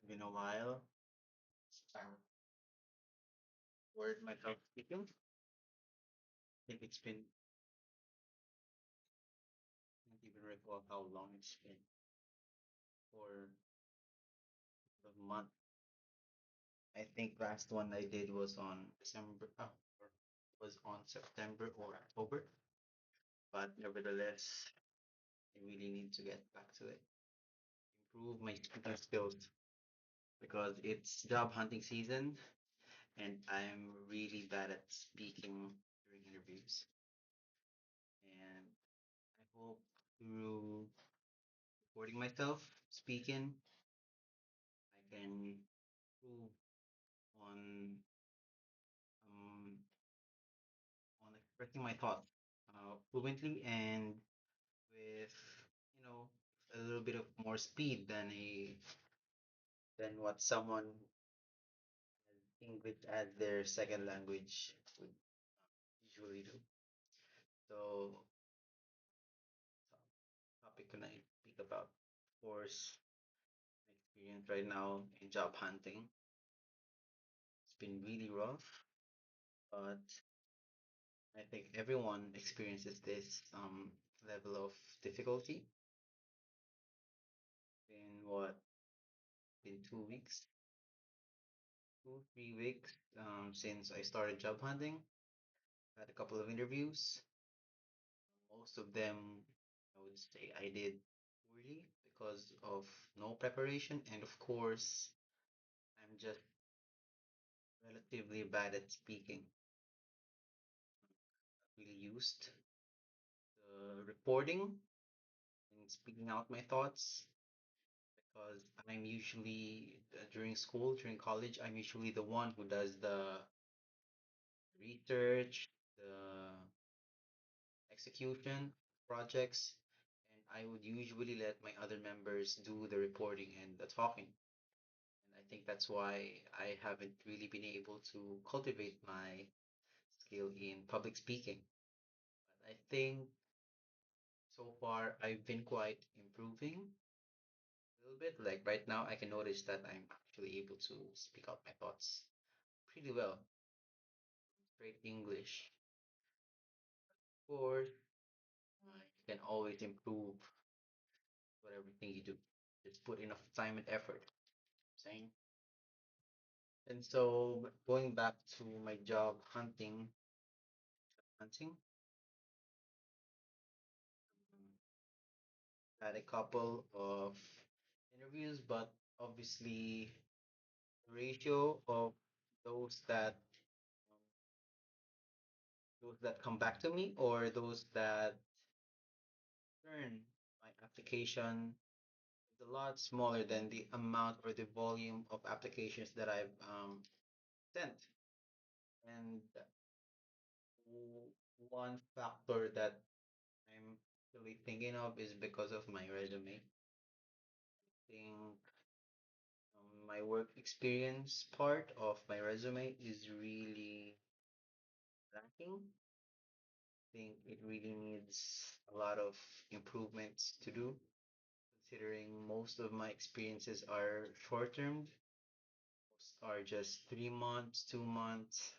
Been a while. I word myself speaking. I think it's been, I can't even recall how long it's been for the month. I think last one I did was on December, or was on September or October. But nevertheless, I really need to get back to it. Improve my speaking skills because it's job hunting season and I'm really bad at speaking during interviews. And I hope through recording myself speaking, I can improve on um on expressing my thoughts fluently and with you know a little bit of more speed than what someone has English as their second language would usually do. So, topic can I speak about? Of course, my experience right now in job hunting. It's been really rough, but I think everyone experiences this level of difficulty in what, in 2 weeks, 2, 3 weeks since I started job hunting. Had a couple of interviews. Most of them, I would say, I did poorly because of no preparation, and of course, I'm just relatively bad at speaking. Not really used to reporting and speaking out my thoughts because I'm usually during school, during college, I'm usually the one who does the research, the execution projects, and I would usually let my other members do the reporting and the talking. And I think that's why I haven't really been able to cultivate my skill in public speaking. But I think so far I've been quite improving a little bit. Like right now, I can notice that I'm actually able to speak out my thoughts pretty well, straight English. Of course, you can always improve whatever thing you do. Just put enough time and effort. Saying. And so going back to my job hunting, um, had a couple of interviews, but obviously the ratio of those that um, those that come back to me or those that turn my application is a lot smaller than the amount or the volume of applications that I've sent. And one factor that I'm really thinking of is because of my resume. I think my work experience part of my resume is really lacking. I think it really needs a lot of improvements to do, considering most of my experiences are short term, most are just 3 months, 2 months.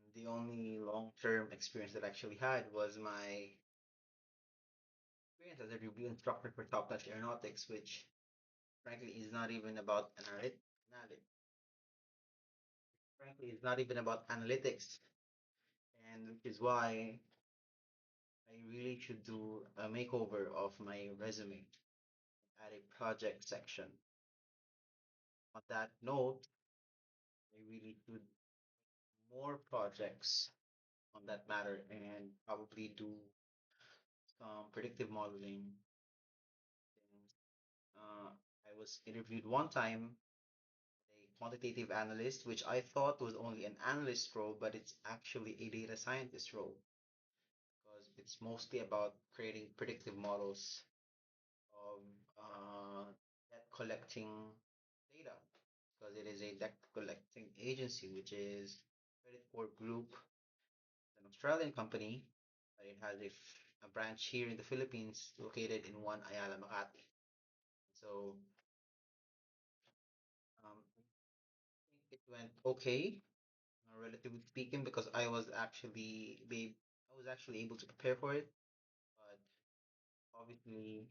And the only long term experience that I actually had was my experience as a review instructor for Top Notch Aeronautics, which frankly is not even about frankly is not even about analytics, and which is why I really should do a makeover of my resume, add a project section. On that note, I really should more projects on that matter and probably do some predictive modeling things. Uh, I was interviewed one time, a quantitative analyst, which I thought was only an analyst role, but it's actually a data scientist role because it's mostly about creating predictive models of debt collecting data because it is a debt collecting agency, which is Credit Corp Group, an Australian company, but it has a branch here in the Philippines located in One Ayala, Makati. So went okay, relatively speaking, because I was actually able to prepare for it. But obviously,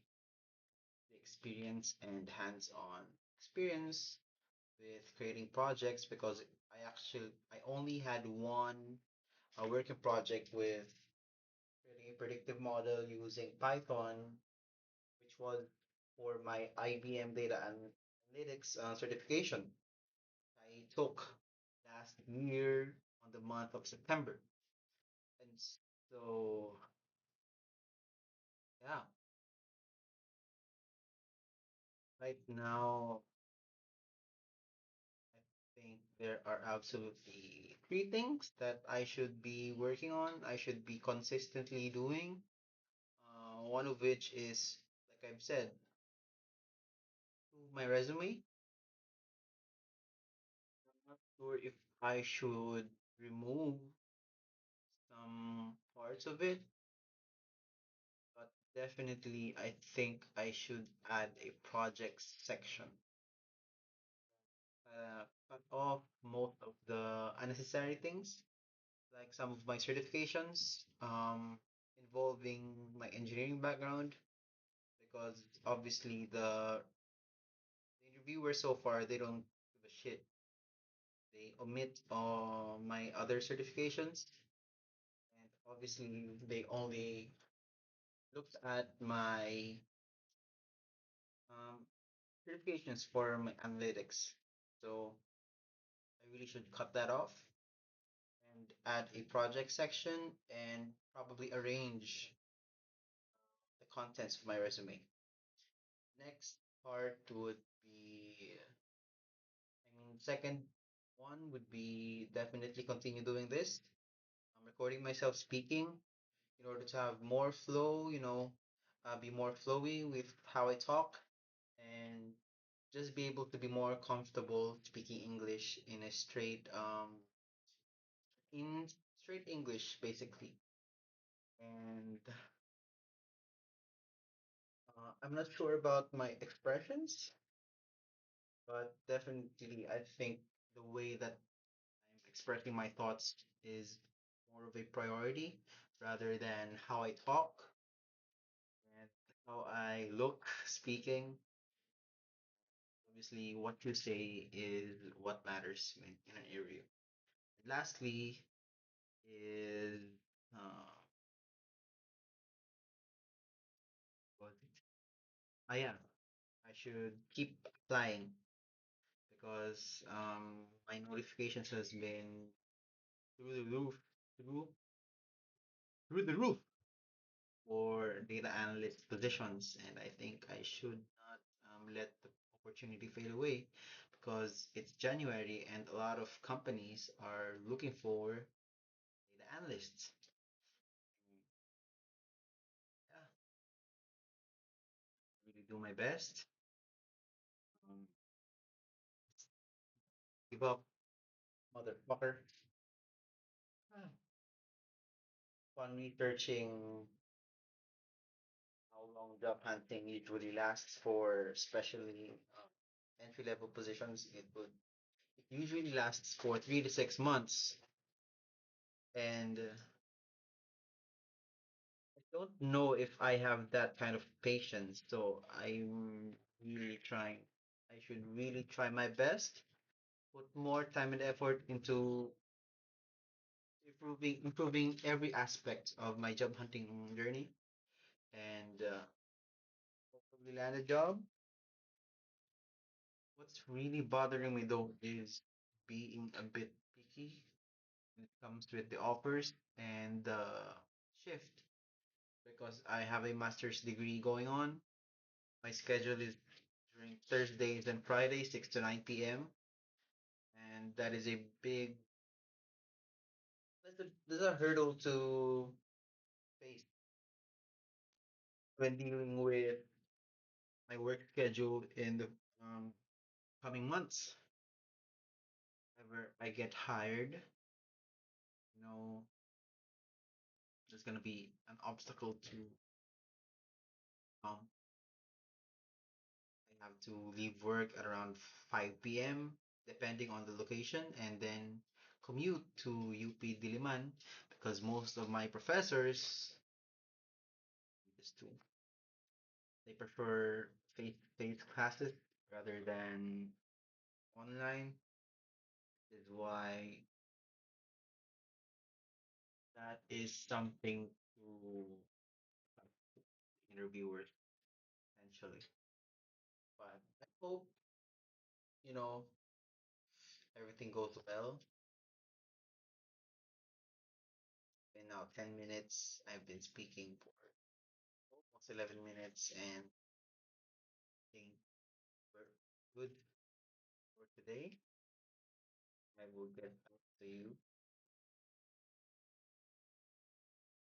the experience and hands-on experience with creating projects, because I only had one working project with creating a predictive model using Python, which was for my IBM Analytics certification I took last year on the month of September. And so, yeah, right now, I think there are absolutely three things that I should be working on, I should be consistently doing. One of which is, like I've said, to my resume. I'm not sure if I should remove some parts of it, but definitely I think I should add a project section. Cut off most of the unnecessary things, like some of my certifications, involving my engineering background, because obviously the interviewers so far they don't give a shit. They omit my other certifications, and obviously they only looked at my um, certifications for my analytics. So I really should cut that off and add a project section and probably arrange the contents of my resume. Next part would be, second one would be definitely continue doing this. I'm recording myself speaking in order to have more flow, be more flowy with how I talk and just be able to be more comfortable speaking English in straight English basically. And I'm not sure about my expressions, but definitely I think the way that I'm expressing my thoughts is more of a priority rather than how I talk and how I look speaking. Obviously, what you say is what matters in an interview. And lastly, is uh, what was it? Yeah, I should keep applying because my notifications has been through the roof, through through the roof for data analyst positions, and I think I should not let the opportunity fade away because it's January and a lot of companies are looking for data analysts. And yeah, really do my best. Um, Give up, motherfucker. Ah, Upon researching how long job hunting usually lasts for, especially entry level positions, it usually lasts for 3 to 6 months, and I don't know if I have that kind of patience. So I'm really trying. I should really try my best, put more time and effort into improving every aspect of my job hunting journey, and hopefully land a job. What's really bothering me though is being a bit picky when it comes with the offers and the shift, because I have a master's degree going on. My schedule is during Thursdays and Fridays, 6 to 9 p.m. And that is a that's a hurdle to face when dealing with my work schedule in the coming months. Whenever I get hired, you know, there's gonna be an obstacle to I have to leave work at around 5 p.m. depending on the location, and then commute to UP Diliman because most of my professors, just two, they prefer face-to-face classes rather than online. Is why that is something to interviewers potentially. But I hope, you know, everything goes well. And now 10 minutes. I've been speaking for almost 11 minutes and I think we're good for today. I will get back to you